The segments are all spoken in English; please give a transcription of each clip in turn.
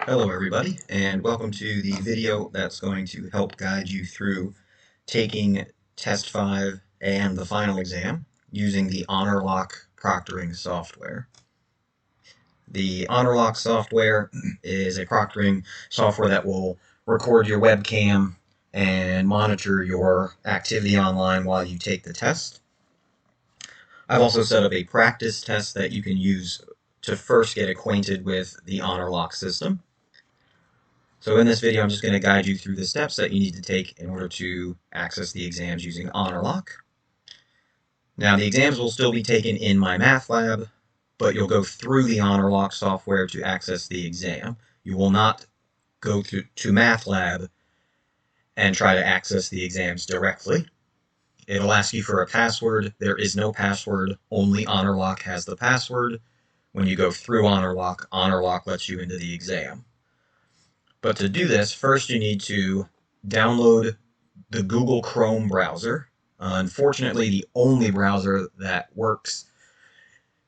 Hello everybody, and welcome to the video that's going to help guide you through taking Test 5 and the final exam using the Honorlock proctoring software. The Honorlock software is a proctoring software that will record your webcam and monitor your activity online while you take the test. I've also set up a practice test that you can use to first get acquainted with the Honorlock system. So in this video, I'm just going to guide you through the steps that you need to take in order to access the exams using Honorlock. Now, the exams will still be taken in my math lab, but you'll go through the Honorlock software to access the exam. You will not go to math lab and try to access the exams directly. It'll ask you for a password. There is no password. Only Honorlock has the password. When you go through Honorlock, Honorlock lets you into the exam. But to do this, first you need to download the Google Chrome browser. Unfortunately, the only browser that works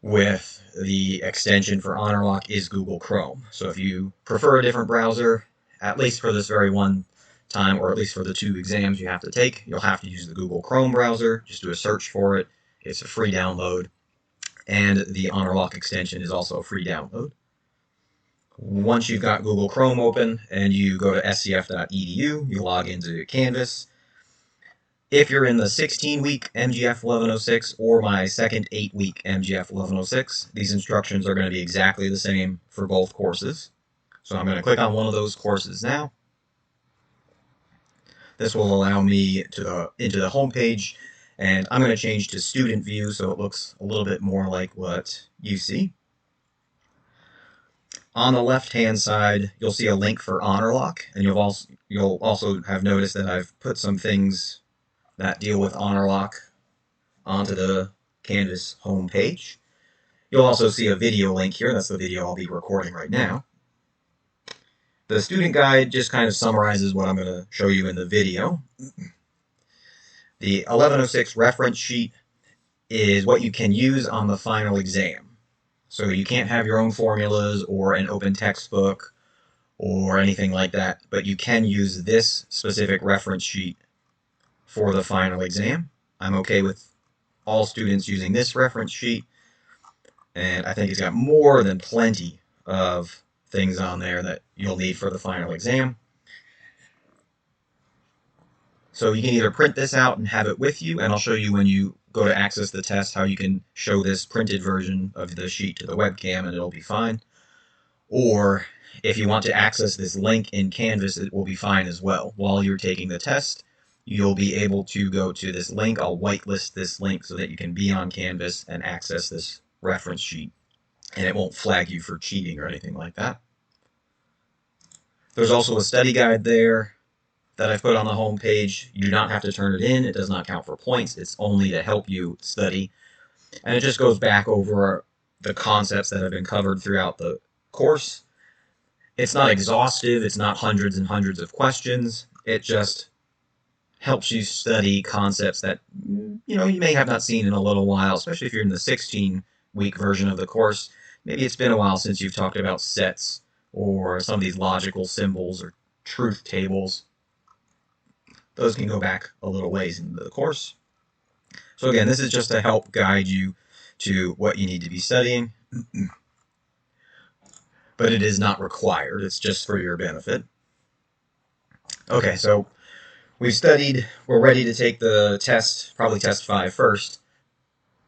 with the extension for Honorlock is Google Chrome. So if you prefer a different browser, at least for this very one time, or at least for the 2 exams you have to take, you'll have to use the Google Chrome browser. Just do a search for it. It's a free download. And the Honorlock extension is also a free download. Once you've got Google Chrome open and you go to scf.edu, you log into Canvas. If you're in the 16-week MGF 1106 or my second 8-week MGF 1106, these instructions are going to be exactly the same for both courses. So I'm going to click on one of those courses now. This will allow me into the home page, and I'm going to change to student view so it looks a little bit more like what you see. On the left-hand side, you'll see a link for Honorlock, and you'll also have noticed that I've put some things that deal with Honorlock onto the Canvas home page. You'll also see a video link here. That's the video I'll be recording right now. The student guide just kind of summarizes what I'm going to show you in the video. The 1106 reference sheet is what you can use on the final exam. So you can't have your own formulas or an open textbook or anything like that, but you can use this specific reference sheet for the final exam. I'm okay with all students using this reference sheet, and I think it's got more than plenty of things on there that you'll need for the final exam. So you can either print this out and have it with you, and I'll show you when you go to access the test how you can show this printed version of the sheet to the webcam and it'll be fine. Or if you want to access this link in Canvas, it will be fine as well. While you're taking the test, you'll be able to go to this link. I'll whitelist this link so that you can be on Canvas and access this reference sheet, and it won't flag you for cheating or anything like that. There's also a study guide there that I've put on the home page. You do not have to turn it in. It does not count for points. It's only to help you study. And it just goes back over the concepts that have been covered throughout the course. It's not exhaustive. It's not hundreds and hundreds of questions. It just helps you study concepts that you may have not seen in a little while, especially if you're in the 16-week version of the course. Maybe it's been a while since you've talked about sets or some of these logical symbols or truth tables. Those can go back a little ways into the course. So again, this is just to help guide you to what you need to be studying, but it is not required. It's just for your benefit. Okay, so we've studied. We're ready to take the test, probably test 5 first,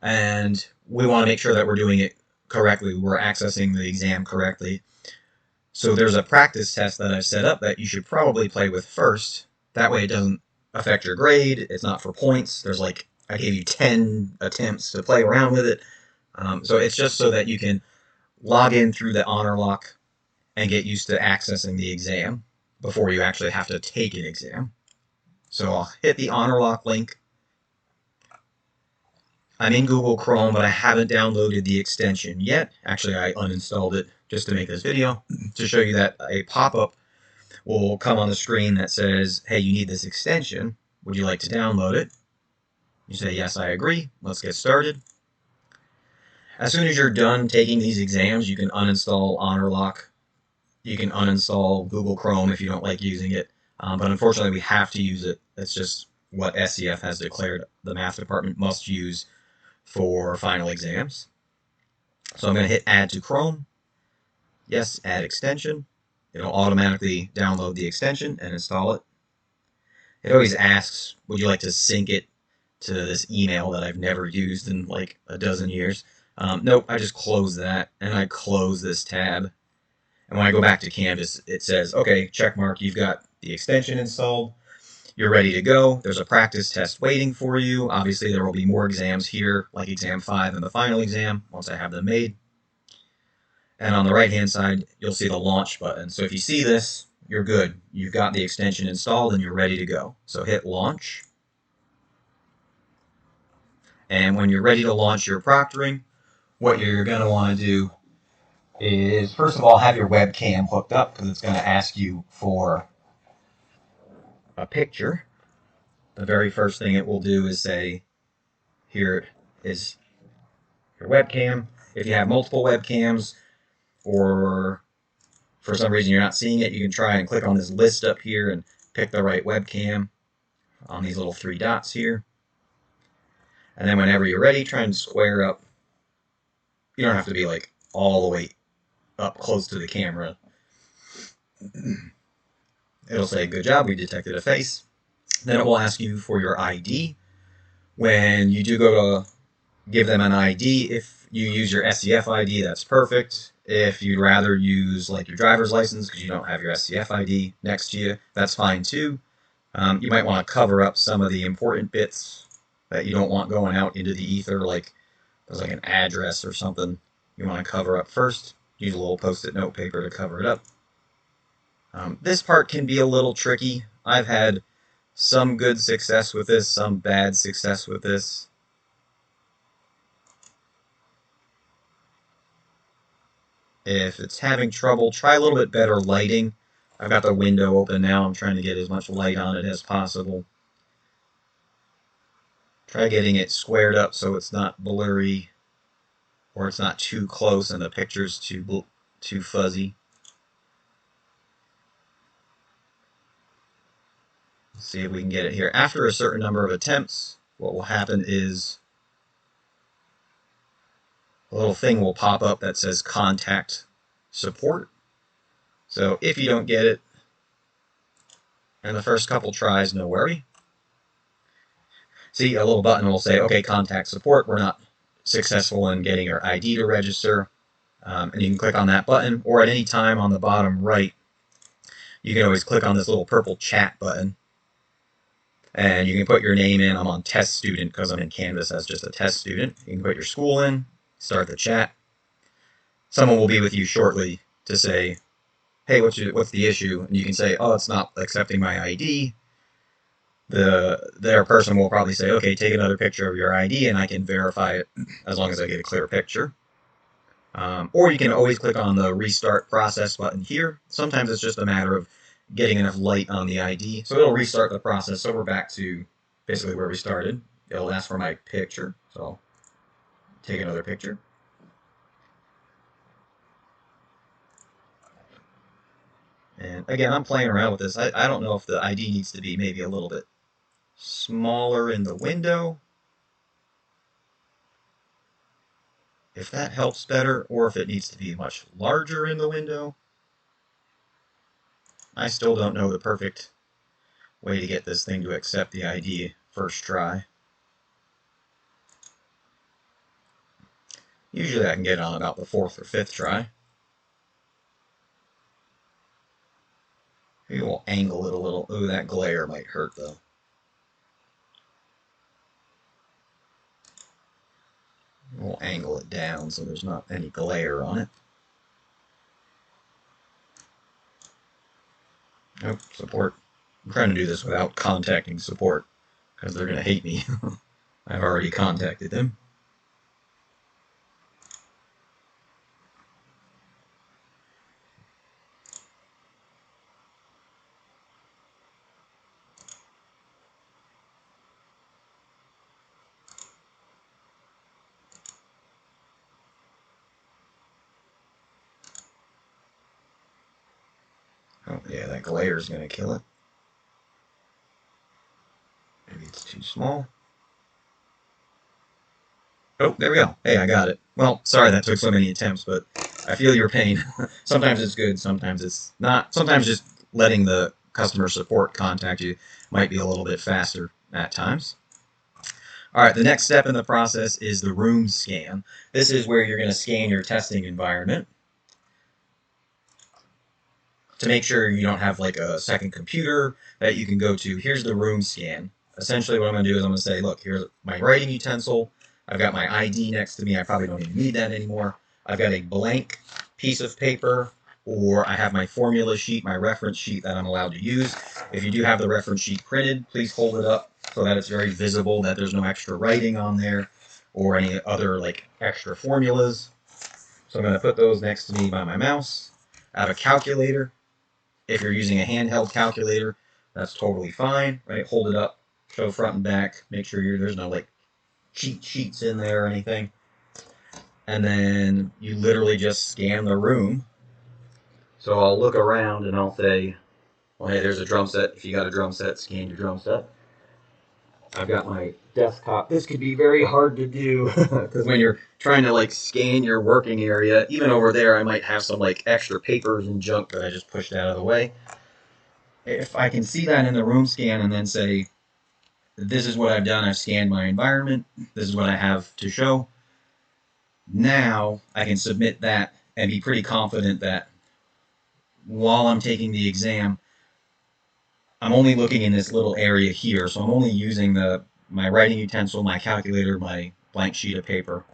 and we want to make sure that we're doing it correctly. We're accessing the exam correctly. So there's a practice test that I've set up that you should probably play with first. That way it doesn't affect your grade. It's not for points. There's like, I gave you 10 attempts to play around with it. So it's just so that you can log in through the Honorlock and get used to accessing the exam before you actually have to take an exam. So I'll hit the Honorlock link. I'm in Google Chrome, but I haven't downloaded the extension yet. Actually, I uninstalled it just to make this video to show you that a pop-up will come on the screen that says, hey, you need this extension. Would you like to download it? You say, yes, I agree. Let's get started. As soon as you're done taking these exams, you can uninstall Honorlock You can uninstall Google Chrome if you don't like using it, but unfortunately we have to use it. That's just what SCF has declared the math department must use for final exams. So I'm going to hit Add to Chrome. Yes, add extension. It'll automatically download the extension and install it. It always asks, would you like to sync it to this email that I've never used in like a dozen years? Nope, I just close that and I close this tab. And when I go back to Canvas, it says, okay, check mark, you've got the extension installed. You're ready to go. There's a practice test waiting for you. Obviously, there will be more exams here, like exam 5 and the final exam, once I have them made. And on the right-hand side, you'll see the launch button. So if you see this, you're good. You've got the extension installed and you're ready to go. So hit launch. And when you're ready to launch your proctoring, what you're going to want to do is, first of all, have your webcam hooked up because it's going to ask you for a picture. The very first thing it will do is say, here is your webcam. If you have multiple webcams or for some reason you're not seeing it, you can try and click on this list up here and pick the right webcam on these little 3 dots here. And then whenever you're ready, try and square up. You don't have to be like all the way up close to the camera. It'll say, good job, we detected a face. Then it will ask you for your ID. When you do go to give them an ID, if you use your SCF ID, that's perfect. If you'd rather use like your driver's license because you don't have your SCF ID next to you, that's fine too. You might want to cover up some of the important bits that you don't want going out into the ether, like there's like an address or something you want to cover up first. Use a little post-it note paper to cover it up. This part can be a little tricky. I've had some good success with this, some bad success with this. If it's having trouble, try a little bit better lighting. I've got the window open now. I'm trying to get as much light on it as possible. Try getting it squared up so it's not blurry or it's not too close and the picture's too fuzzy. Let's see if we can get it here. After a certain number of attempts, what will happen is a little thing will pop up that says contact support. So if you don't get it in the first couple tries, no worry. See, a little button will say, okay, contact support. We're not successful in getting your ID to register. And you can click on that button, or at any time on the bottom right, you can always click on this little purple chat button. And you can put your name in. I'm on test student because I'm in Canvas as just a test student. You can put your school in, start the chat. Someone will be with you shortly to say, hey, what's the issue? And you can say, oh, it's not accepting my ID. Their person will probably say, okay, take another picture of your ID and I can verify it as long as I get a clear picture. Or you can always click on the restart process button here. Sometimes it's just a matter of getting enough light on the ID. So it'll restart the process. So we're back to basically where we started. It'll ask for my picture. So I'll take another picture. And again, I'm playing around with this. I don't know if the ID needs to be maybe a little bit smaller in the window, if that helps better, or if it needs to be much larger in the window. I still don't know the perfect way to get this thing to accept the ID first try. Usually I can get it on about the 4th or 5th try. Maybe we'll angle it a little. Ooh, that glare might hurt though. We'll angle it down so there's not any glare on it. Nope, support. I'm trying to do this without contacting support because they're going to hate me. I've already contacted them. Oh, yeah, that glare is going to kill it. Maybe it's too small. Oh, there we go. Hey, I got it. Well, sorry that took so many attempts, but I feel your pain. Sometimes it's good, sometimes it's not. Sometimes just letting the customer support contact you might be a little bit faster at times. All right, the next step in the process is the room scan. This is where you're going to scan your testing environment to make sure you don't have like a second computer that you can go to. Here's the room scan. Essentially what I'm going to do is I'm going to say, look, here's my writing utensil. I've got my ID next to me. I probably don't even need that anymore. I've got a blank piece of paper, or I have my formula sheet, my reference sheet that I'm allowed to use. If you do have the reference sheet printed, please hold it up so that it's very visible that there's no extra writing on there or any other like extra formulas. So I'm going to put those next to me by my mouse. I have a calculator. If you're using a handheld calculator, that's totally fine, right? Hold it up, show front and back, make sure there's no like cheat sheets in there or anything. And then you literally just scan the room. So I'll look around and I'll say, well, hey, there's a drum set. If you got a drum set, scan your drum set. I've got my desktop. This could be very hard to do because when you're trying to like scan your working area, even over there, I might have some like extra papers and junk that I just pushed out of the way. If I can see that in the room scan and then say, this is what I've done, I've scanned my environment, this is what I have to show, now I can submit that and be pretty confident that while I'm taking the exam, I'm only looking in this little area here, so I'm only using my writing utensil, my calculator, my blank sheet of paper.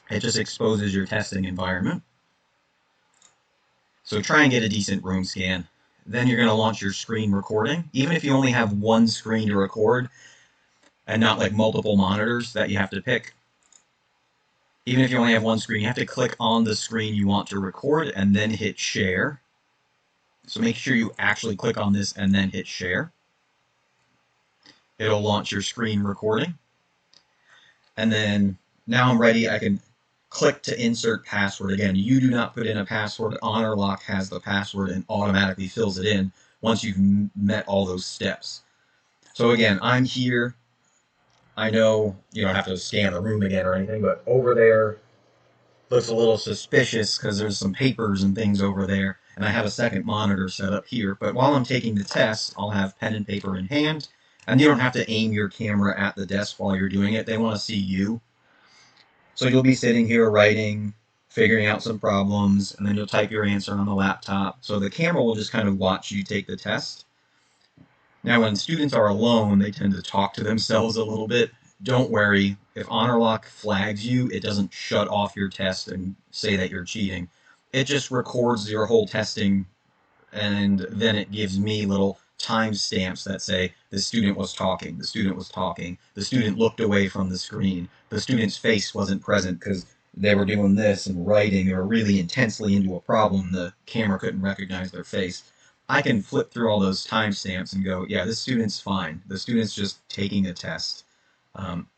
It just exposes your testing environment. So try and get a decent room scan. Then you're going to launch your screen recording. Even if you only have one screen to record and not like multiple monitors that you have to pick, even if you only have one screen, you have to click on the screen you want to record and then hit share. So make sure you actually click on this and then hit share. It'll launch your screen recording. And then now I'm ready. I can click to insert password. Again, you do not put in a password. Honorlock has the password and automatically fills it in once you've met all those steps. So again, I'm here. I know you don't have to scan the room again or anything, but over there looks a little suspicious because there's some papers and things over there, and I have a second monitor set up here. But while I'm taking the test, I'll have pen and paper in hand, and you don't have to aim your camera at the desk while you're doing it. They want to see you. So you'll be sitting here writing, figuring out some problems, and then you'll type your answer on the laptop. So the camera will just kind of watch you take the test. Now, when students are alone, they tend to talk to themselves a little bit. Don't worry. If Honorlock flags you, it doesn't shut off your test and say that you're cheating. It just records your whole testing, and then it gives me little timestamps that say the student was talking, the student was talking, the student looked away from the screen, the student's face wasn't present because they were doing this and writing, they were really intensely into a problem, the camera couldn't recognize their face. I can flip through all those timestamps and go, yeah, this student's fine. The student's just taking a test.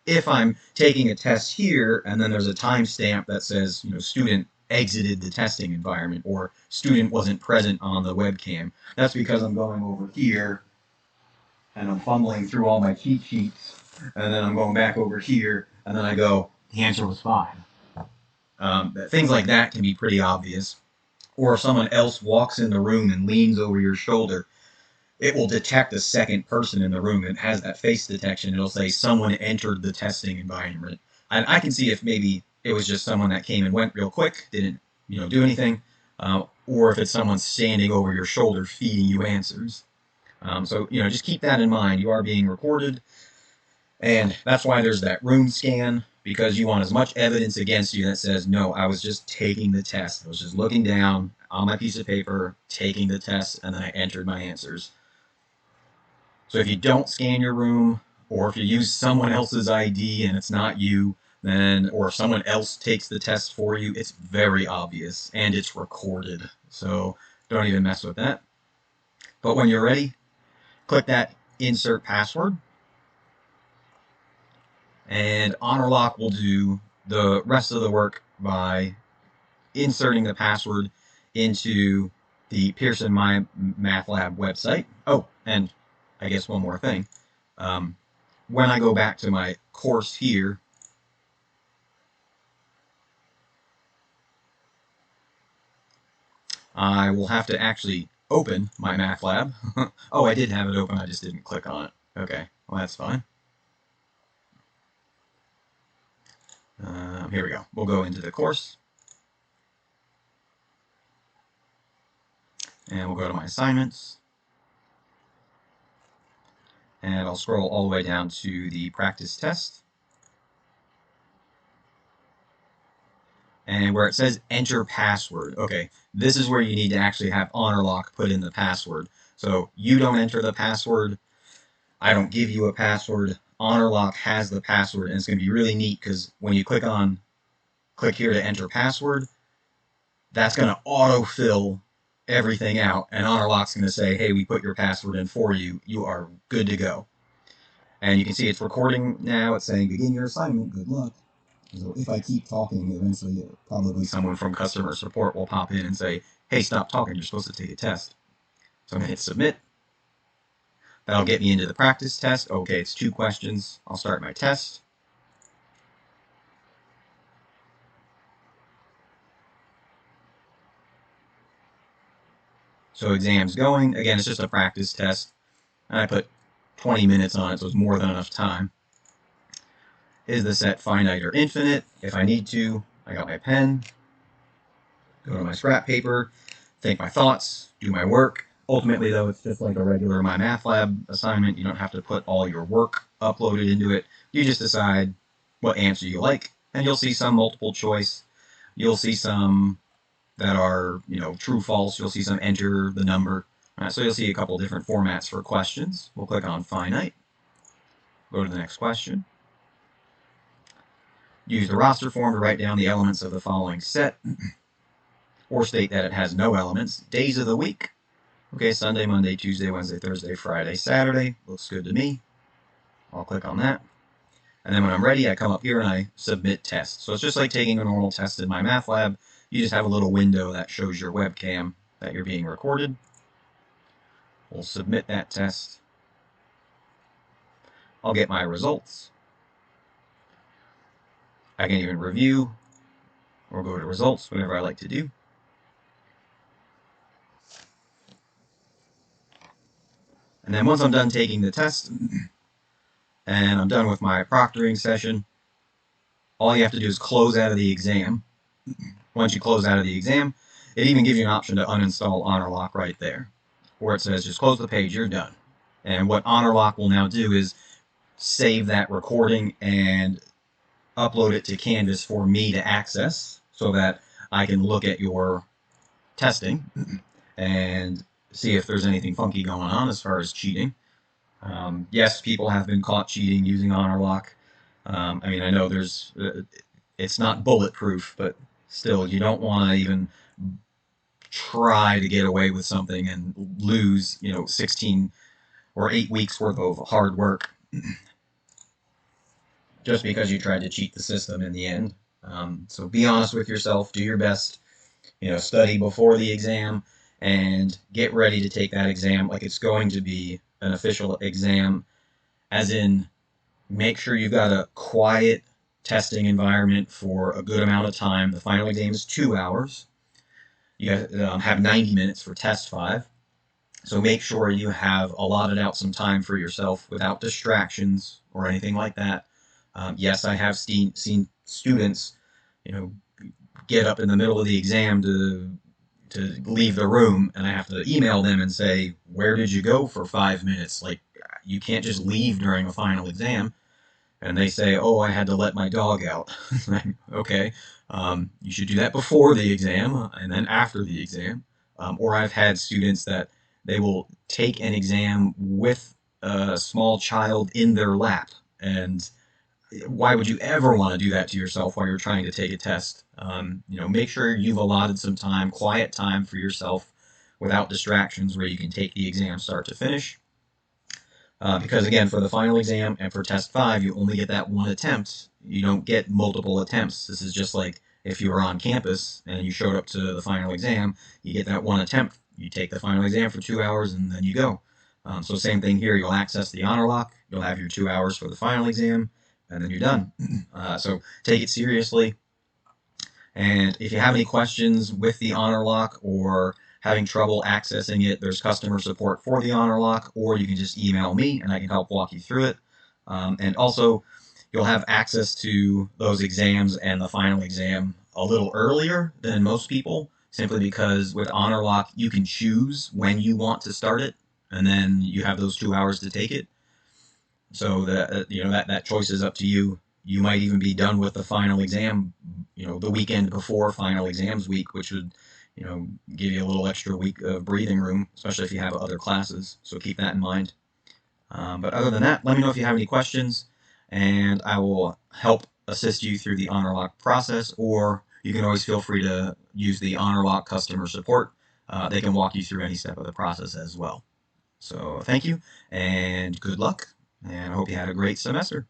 If I'm taking a test here and then there's a timestamp that says, student exited the testing environment or student wasn't present on the webcam, that's because I'm going over here and I'm fumbling through all my cheat sheets and then I'm going back over here and then I go, the answer was fine. Things like that can be pretty obvious. Or if someone else walks in the room and leans over your shoulder, it will detect a second person in the room and has that face detection. It'll say someone entered the testing environment. And I can see if maybe it was just someone that came and went real quick, didn't do anything, or if it's someone standing over your shoulder feeding you answers. So just keep that in mind. You are being recorded, and that's why there's that room scan, because you want as much evidence against you that says, no, I was just taking the test. I was just looking down on my piece of paper, taking the test, and then I entered my answers. So if you don't scan your room, or if you use someone else's ID and it's not you, then, or if someone else takes the test for you, it's very obvious and it's recorded. So don't even mess with that. But when you're ready, click that insert password, and Honorlock will do the rest of the work by inserting the password into the Pearson My Math Lab website. Oh, and I guess one more thing. When I go back to my course here, I will have to actually open my Math Lab. Oh, I did have it open, I just didn't click on it. Okay, well that's fine. Here we go. We'll go into the course. And we'll go to my assignments. And I'll scroll all the way down to the practice test. And where it says enter password, okay, this is where you need to actually have Honorlock put in the password. So you don't enter the password, I don't give you a password, Honorlock has the password, and it's going to be really neat because when you click here to enter password, that's going to autofill everything out, and Honorlock's going to say, hey, we put your password in for you, you are good to go. And you can see it's recording now, it's saying begin your assignment, good luck. So if I keep talking, eventually probably someone from customer support will pop in and say, hey, stop talking, you're supposed to take a test. So I'm going to hit submit. That'll get me into the practice test. Okay, it's 2 questions. I'll start my test. So exam's going. Again, it's just a practice test. And I put 20 minutes on it, so it's more than enough time. Is the set finite or infinite? If I need to, I got my pen. Go to my scrap paper, think my thoughts, do my work. Ultimately, though, it's just like a regular My Math Lab assignment. You don't have to put all your work uploaded into it. You just decide what answer you like, and you'll see some multiple choice. You'll see some that are, true, false. You'll see some enter the number. So you'll see a couple different formats for questions. We'll click on finite. Go to the next question. Use the roster form to write down the elements of the following set, or state that it has no elements. Days of the week. Okay, Sunday, Monday, Tuesday, Wednesday, Thursday, Friday, Saturday. Looks good to me. I'll click on that. And then when I'm ready, I come up here and I submit test. So it's just like taking a normal test in My Math Lab. You just have a little window that shows your webcam that you're being recorded. We'll submit that test. I'll get my results. I can even review or go to results, whatever I like to do. And then once I'm done taking the test and I'm done with my proctoring session, all you have to do is close out of the exam. Once you close out of the exam, it even gives you an option to uninstall Honorlock right there, where it says just close the page, you're done. And what Honorlock will now do is save that recording and upload it to Canvas for me to access so that I can look at your testing and see if there's anything funky going on as far as cheating. Yes, people have been caught cheating using Honorlock. I mean, I know it's not bulletproof, but still, you don't want to even try to get away with something and lose, 16 or 8 weeks worth of hard work just because you tried to cheat the system in the end. So be honest with yourself, do your best, study before the exam, and get ready to take that exam like it's going to be an official exam, as in make sure you've got a quiet testing environment for a good amount of time. The final exam is 2 hours. You have 90 minutes for test 5. So make sure you have allotted out some time for yourself without distractions or anything like that. Yes, I have seen students, get up in the middle of the exam to leave the room, and I have to email them and say, where did you go for 5 minutes? Like, you can't just leave during a final exam. And they say, oh, I had to let my dog out. Okay, you should do that before the exam and then after the exam. Or I've had students that they will take an exam with a small child in their lap. And why would you ever want to do that to yourself while you're trying to take a test? Make sure you've allotted some time, quiet time for yourself without distractions, where you can take the exam start to finish. Because again, for the final exam and for test 5, you only get that one attempt. You don't get multiple attempts. This is just like if you were on campus and you showed up to the final exam, you get that one attempt. you take the final exam for 2 hours, and then you go. So same thing here. You'll access the Honorlock. You'll have your 2 hours for the final exam, and then you're done. So take it seriously. And if you have any questions with the Honorlock or having trouble accessing it, there's customer support for the Honorlock, or you can just email me and I can help walk you through it. And also, you'll have access to those exams and the final exam a little earlier than most people, simply because with Honorlock, you can choose when you want to start it, and then you have those 2 hours to take it. So that choice is up to you. You might even be done with the final exam, the weekend before final exams week, which would, give you a little extra week of breathing room, especially if you have other classes. So keep that in mind. But other than that, let me know if you have any questions, and I will help assist you through the Honorlock process, or you can always feel free to use the Honorlock customer support. They can walk you through any step of the process as well. So thank you, and good luck, and I hope you had a great semester.